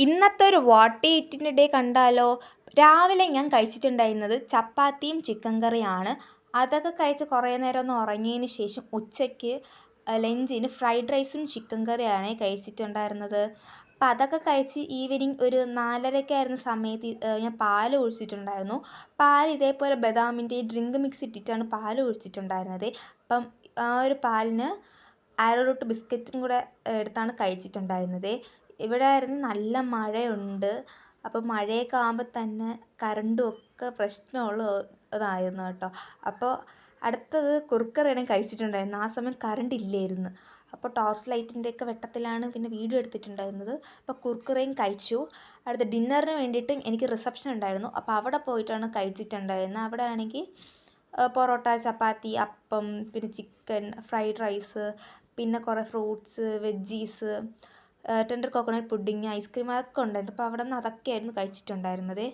ഇന്നത്തെ ഒരു what ഈറ്റിൻ്റെ day കണ്ടാലോ. രാവിലെ ഞാൻ കഴിച്ചിട്ടുണ്ടായിരുന്നത് ചപ്പാത്തിയും ചിക്കൻ കറിയാണ്. അതൊക്കെ കഴിച്ച് കുറേ നേരം ഒന്ന് ഉറങ്ങിയതിന് ശേഷം ഉച്ചയ്ക്ക് ലഞ്ചിന് ഫ്രൈഡ് റൈസും ചിക്കൻ കറിയാണ് കഴിച്ചിട്ടുണ്ടായിരുന്നത്. അപ്പം അതൊക്കെ കഴിച്ച് ഈവനിങ് ഒരു 4:30 സമയത്ത് ഞാൻ പാൽ ഒഴിച്ചിട്ടുണ്ടായിരുന്നു. പാൽ ഇതേപോലെ ബദാമിൻ്റെ ഡ്രിങ്ക് മിക്സ് ഇട്ടിട്ടാണ് പാൽ ഒഴിച്ചിട്ടുണ്ടായിരുന്നത്. അപ്പം ആ ഒരു പാലിന് ആരോറൂട്ട് ബിസ്ക്കറ്റും കൂടെ എടുത്താണ് കഴിച്ചിട്ടുണ്ടായിരുന്നത്. ഇവിടെ ആയിരുന്നു നല്ല മഴയുണ്ട്. അപ്പോൾ മഴയൊക്കെ ആകുമ്പോൾ തന്നെ കറണ്ടും ഒക്കെ പ്രശ്നമുള്ളതായിരുന്നു കേട്ടോ. അപ്പോൾ അടുത്തത് കുറുക്കറിയാണ് കഴിച്ചിട്ടുണ്ടായിരുന്നത്. ആ സമയം കറണ്ട് ഇല്ലായിരുന്നു. അപ്പോൾ ടോർച്ച് ലൈറ്റിൻ്റെയൊക്കെ വെട്ടത്തിലാണ് പിന്നെ വീഡിയോ എടുത്തിട്ടുണ്ടായിരുന്നത്. അപ്പോൾ കുറുക്കറിയും കഴിച്ചു. അടുത്ത ഡിന്നറിന് വേണ്ടിയിട്ട് എനിക്ക് റിസപ്ഷൻ ഉണ്ടായിരുന്നു. അപ്പോൾ അവിടെ പോയിട്ടാണ് കഴിച്ചിട്ടുണ്ടായിരുന്നത്. അവിടെ ആണെങ്കിൽ പൊറോട്ട, ചപ്പാത്തി, അപ്പം, പിന്നെ ചിക്കൻ, ഫ്രൈഡ് റൈസ്, പിന്നെ കുറേ fruits, veggies, tender coconut pudding, ice cream അതൊക്കെ ഉണ്ടായിരുന്നു. അപ്പോൾ അവിടെ നിന്ന് അതൊക്കെയായിരുന്നു കഴിച്ചിട്ടുണ്ടായിരുന്നത്.